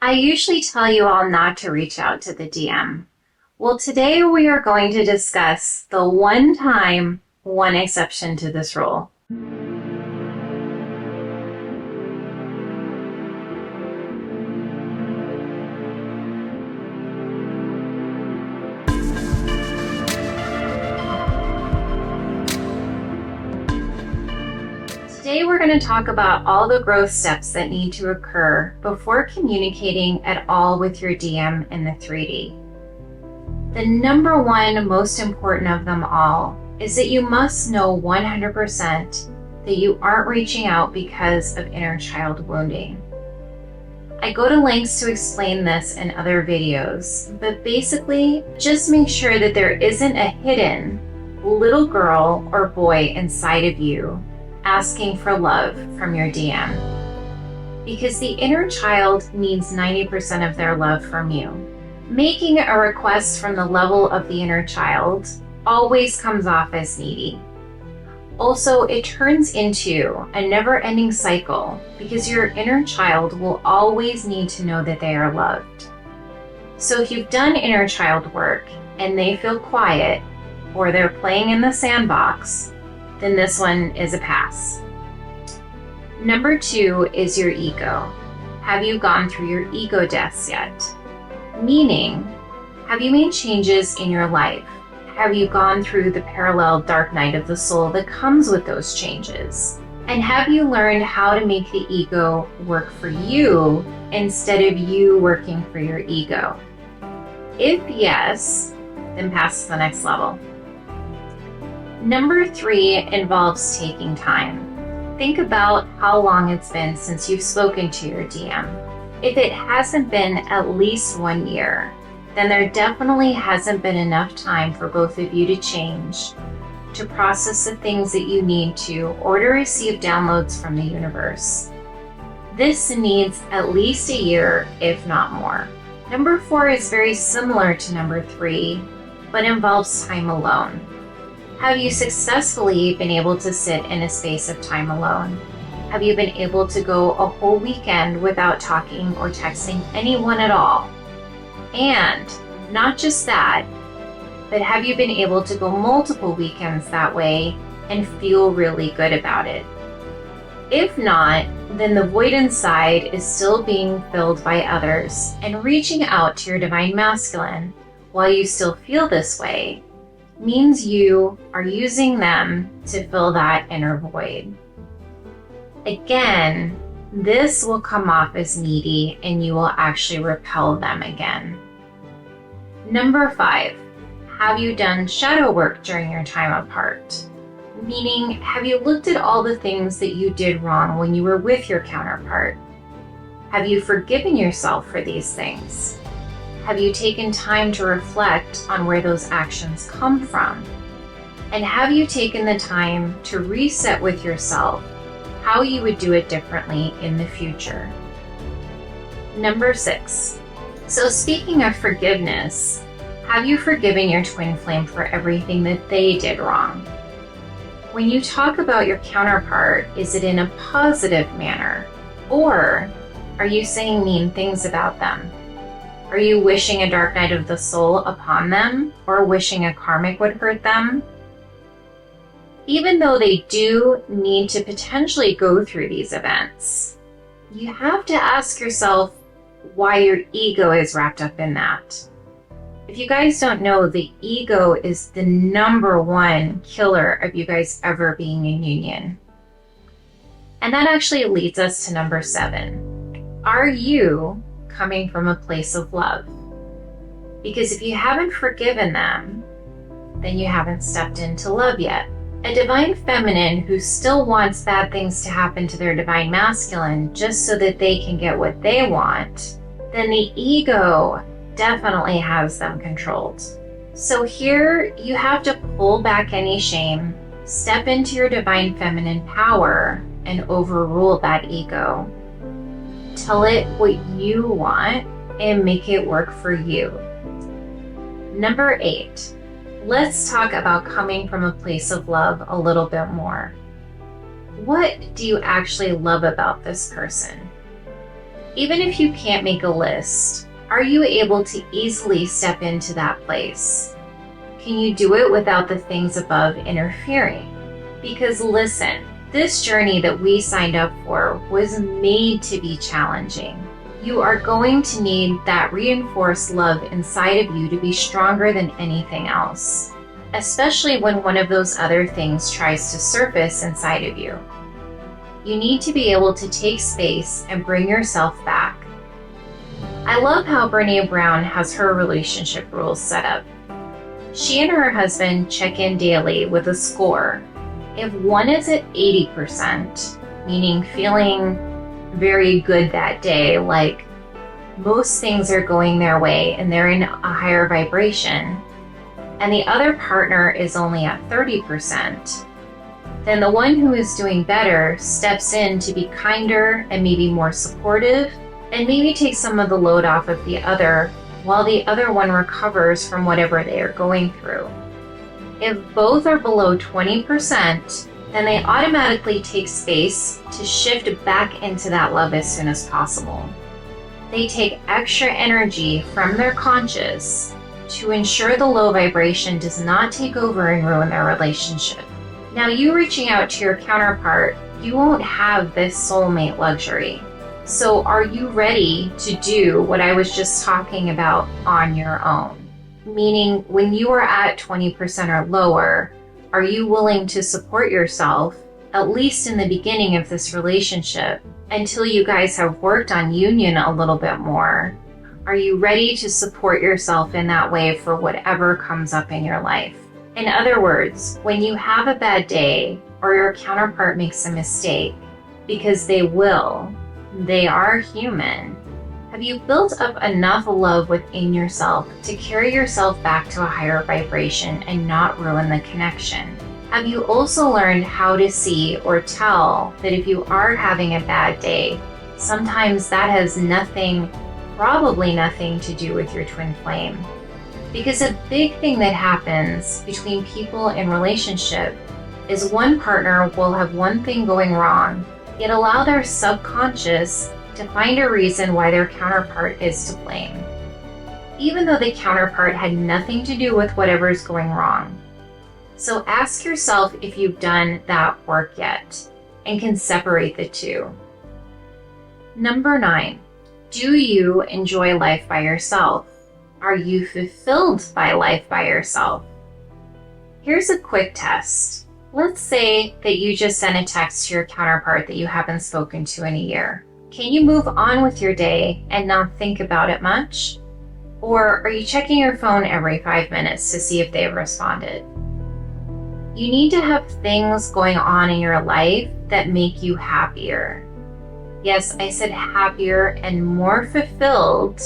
I usually tell you all not to reach out to the DM. Well, today we are going to discuss the one time, one exception to this rule. Today we're going to talk about all the growth steps that need to occur before communicating at all with your DM in the 3D. The number one most important of them all is that you must know 100% that you aren't reaching out because of inner child wounding. I go to lengths to explain this in other videos, but basically just make sure that there isn't a hidden little girl or boy inside of you asking for love from your DM. Because the inner child needs 90% of their love from you. Making a request from the level of the inner child always comes off as needy. Also, it turns into a never-ending cycle because your inner child will always need to know that they are loved. So if you've done inner child work and they feel quiet or they're playing in the sandbox, then this one is a pass. Number 2 is your ego. Have you gone through your ego deaths yet? Meaning, have you made changes in your life? Have you gone through the parallel dark night of the soul that comes with those changes? And have you learned how to make the ego work for you instead of you working for your ego? If yes, then pass to the next level. Number 3 involves taking time. Think about how long it's been since you've spoken to your DM. If it hasn't been at least 1 year, then there definitely hasn't been enough time for both of you to change, to process the things that you need to, or to receive downloads from the universe. This needs at least a year, if not more. Number 4 is very similar to number 3, but involves time alone. Have you successfully been able to sit in a space of time alone? Have you been able to go a whole weekend without talking or texting anyone at all? And not just that, but have you been able to go multiple weekends that way and feel really good about it? If not, then the void inside is still being filled by others, and reaching out to your divine masculine while you still feel this way means you are using them to fill that inner void. Again, this will come off as needy and you will actually repel them again. Number 5, have you done shadow work during your time apart? Meaning, have you looked at all the things that you did wrong when you were with your counterpart? Have you forgiven yourself for these things? Have you taken time to reflect on where those actions come from? And have you taken the time to reset with yourself how you would do it differently in the future? Number 6. So speaking of forgiveness, have you forgiven your twin flame for everything that they did wrong? When you talk about your counterpart, is it in a positive manner? Or are you saying mean things about them? Are you wishing a dark night of the soul upon them, or wishing a karmic would hurt them? Even though they do need to potentially go through these events, you have to ask yourself why your ego is wrapped up in that. If you guys don't know, the ego is the number one killer of you guys ever being in union. And that actually leads us to number 7. Are you coming from a place of love? Because if you haven't forgiven them, then you haven't stepped into love yet. A divine feminine who still wants bad things to happen to their divine masculine just so that they can get what they want, then the ego definitely has them controlled. So here you have to pull back any shame, step into your divine feminine power, and overrule that ego. Tell it what you want and make it work for you. Number 8, let's talk about coming from a place of love a little bit more. What do you actually love about this person? Even if you can't make a list, are you able to easily step into that place? Can you do it without the things above interfering? Because listen, this journey that we signed up for was made to be challenging. You are going to need that reinforced love inside of you to be stronger than anything else, especially when one of those other things tries to surface inside of you. You need to be able to take space and bring yourself back. I love how Brené Brown has her relationship rules set up. She and her husband check in daily with a score. If one is at 80%, meaning feeling very good that day, like most things are going their way and they're in a higher vibration, and the other partner is only at 30%, then the one who is doing better steps in to be kinder and maybe more supportive and maybe take some of the load off of the other while the other one recovers from whatever they are going through. If both are below 20%, then they automatically take space to shift back into that love as soon as possible. They take extra energy from their conscious to ensure the low vibration does not take over and ruin their relationship. Now, you reaching out to your counterpart, you won't have this soulmate luxury. So are you ready to do what I was just talking about on your own? Meaning, when you are at 20% or lower, are you willing to support yourself, at least in the beginning of this relationship, until you guys have worked on union a little bit more? Are you ready to support yourself in that way for whatever comes up in your life? In other words, when you have a bad day or your counterpart makes a mistake, because they will, they are human, have you built up enough love within yourself to carry yourself back to a higher vibration and not ruin the connection? Have you also learned how to see or tell that if you are having a bad day, sometimes that has probably nothing to do with your twin flame? Because a big thing that happens between people in relationship is one partner will have one thing going wrong, yet allow their subconscious to find a reason why their counterpart is to blame, even though the counterpart had nothing to do with whatever is going wrong. So ask yourself if you've done that work yet and can separate the two. Number 9, do you enjoy life by yourself? Are you fulfilled by life by yourself? Here's a quick test. Let's say that you just sent a text to your counterpart that you haven't spoken to in a year. Can you move on with your day and not think about it much? Or are you checking your phone every 5 minutes to see if they've responded? You need to have things going on in your life that make you happier. Yes, I said happier and more fulfilled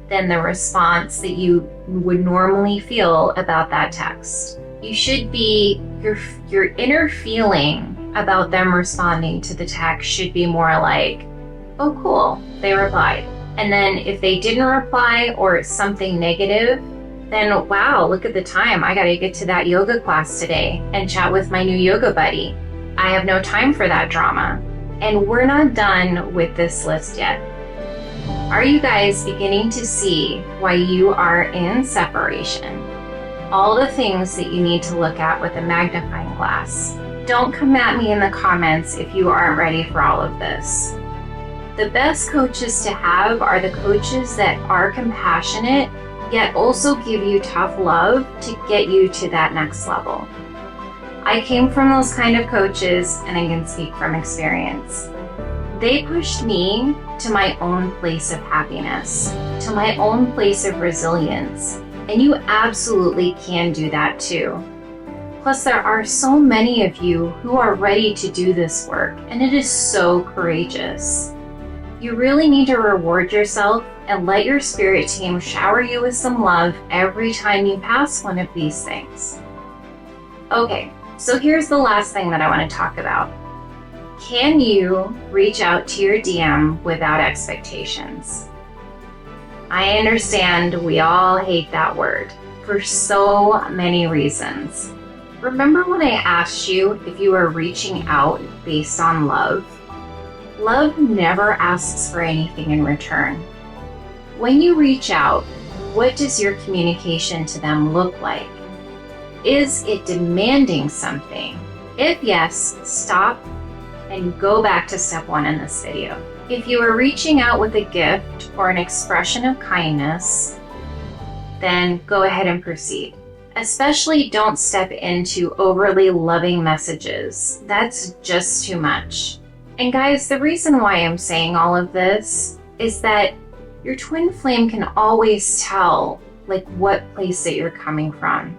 than the response that you would normally feel about that text. You should be, your inner feeling about them responding to the text should be more like, oh cool, they replied. And then if they didn't reply or something negative, then wow, look at the time. I gotta get to that yoga class today and chat with my new yoga buddy. I have no time for that drama. And we're not done with this list yet. Are you guys beginning to see why you are in separation? All the things that you need to look at with a magnifying glass. Don't come at me in the comments if you aren't ready for all of this. The best coaches to have are the coaches that are compassionate, yet also give you tough love to get you to that next level. I came from those kind of coaches, and I can speak from experience. They pushed me to my own place of happiness, to my own place of resilience, and you absolutely can do that too. Plus, there are so many of you who are ready to do this work, and it is so courageous. You really need to reward yourself and let your spirit team shower you with some love every time you pass one of these things. Okay, so here's the last thing that I want to talk about. Can you reach out to your DM without expectations? I understand we all hate that word for so many reasons. Remember when I asked you if you were reaching out based on love? Love never asks for anything in return. When you reach out, what does your communication to them look like? Is it demanding something? If yes, stop and go back to step 1 in this video. If you are reaching out with a gift or an expression of kindness, then go ahead and proceed. Especially don't step into overly loving messages. That's just too much. And guys, the reason why I'm saying all of this is that your twin flame can always tell what place that you're coming from.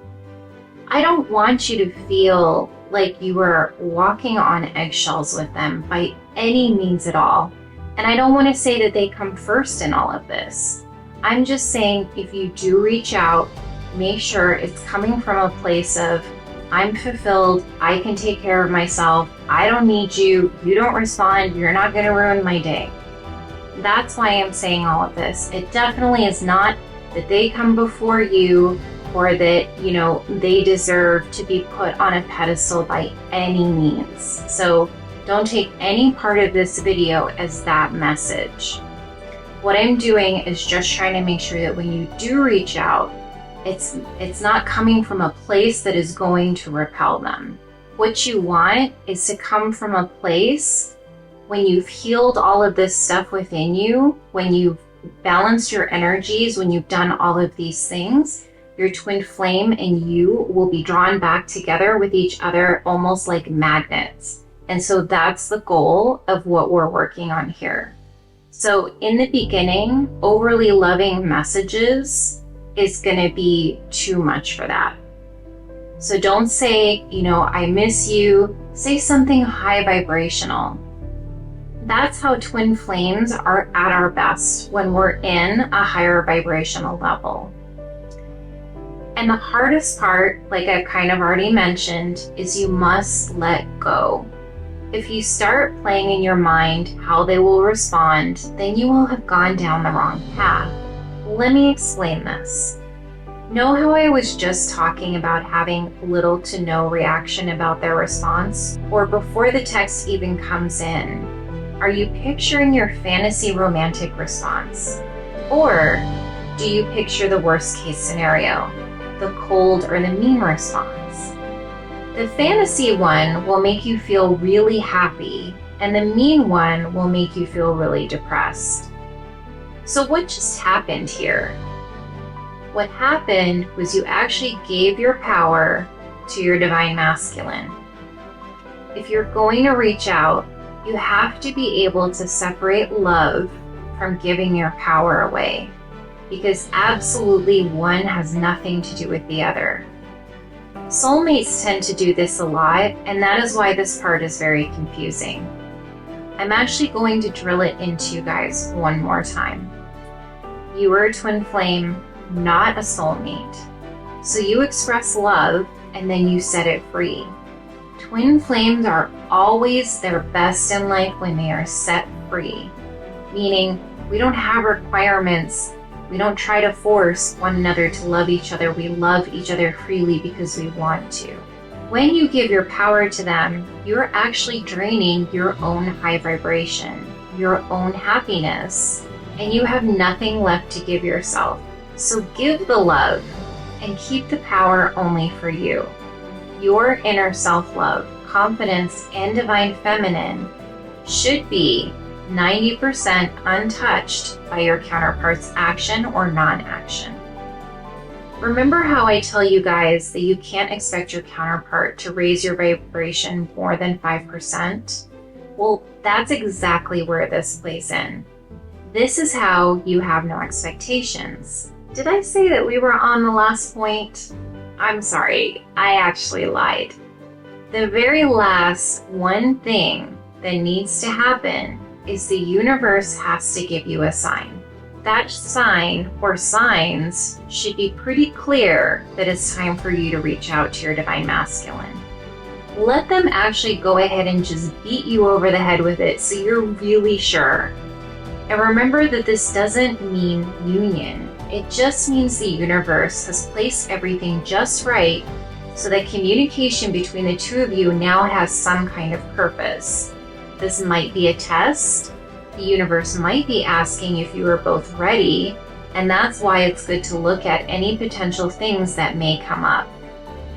I don't want you to feel like you are walking on eggshells with them by any means at all. And I don't want to say that they come first in all of this. I'm just saying if you do reach out, make sure it's coming from a place of, I'm fulfilled, I can take care of myself, I don't need you, you don't respond, you're not going to ruin my day. That's why I'm saying all of this. It definitely is not that they come before you or that, they deserve to be put on a pedestal by any means. So don't take any part of this video as that message. What I'm doing is just trying to make sure that when you do reach out, it's not coming from a place that is going to repel them. What you want is to come from a place when you've healed all of this stuff within you, when you've balanced your energies, when you've done all of these things, your twin flame and you will be drawn back together with each other almost like magnets. And so that's the goal of what we're working on here. So in the beginning, overly loving messages is going to be too much for that. So don't say, I miss you. Say something high vibrational. That's how twin flames are at our best, when we're in a higher vibrational level. And the hardest part, like I've kind of already mentioned, is you must let go. If you start playing in your mind how they will respond, then you will have gone down the wrong path. Let me explain this. Know how I was just talking about having little to no reaction about their response, or before the text even comes in? Are you picturing your fantasy romantic response? Or do you picture the worst case scenario, the cold or the mean response? The fantasy one will make you feel really happy, and the mean one will make you feel really depressed. So what just happened here? What happened was you actually gave your power to your divine masculine. If you're going to reach out, you have to be able to separate love from giving your power away, because absolutely one has nothing to do with the other. Soulmates tend to do this a lot, and that is why this part is very confusing. I'm actually going to drill it into you guys one more time. You are a twin flame, not a soulmate. So you express love and then you set it free. Twin flames are always their best in life when they are set free, meaning we don't have requirements. We don't try to force one another to love each other. We love each other freely because we want to. When you give your power to them, you're actually draining your own high vibration, your own happiness, and you have nothing left to give yourself. So give the love and keep the power only for you. Your inner self-love, confidence, and divine feminine should be 90% untouched by your counterpart's action or non-action. Remember how I tell you guys that you can't expect your counterpart to raise your vibration more than 5%? Well, that's exactly where this plays in. This is how you have no expectations. Did I say that we were on the last point? I'm sorry, I actually lied. The very last one thing that needs to happen is the universe has to give you a sign. That sign or signs should be pretty clear that it's time for you to reach out to your divine masculine. Let them actually go ahead and just beat you over the head with it so you're really sure. And remember that this doesn't mean union. It just means the universe has placed everything just right so that communication between the two of you now has some kind of purpose. This might be a test. The universe might be asking if you are both ready, and that's why it's good to look at any potential things that may come up.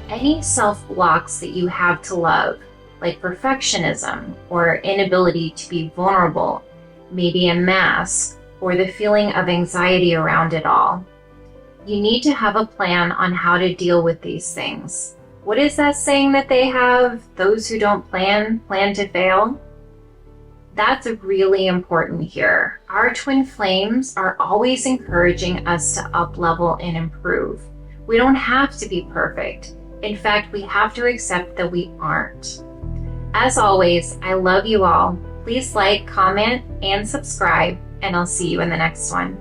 Any self-blocks that you have to love, like perfectionism or inability to be vulnerable, maybe a mask, or the feeling of anxiety around it all. You need to have a plan on how to deal with these things. What is that saying that they have? Those who don't plan to fail? That's really important here. Our twin flames are always encouraging us to up-level and improve. We don't have to be perfect. In fact, we have to accept that we aren't. As always, I love you all. Please like, comment, and subscribe, and I'll see you in the next one.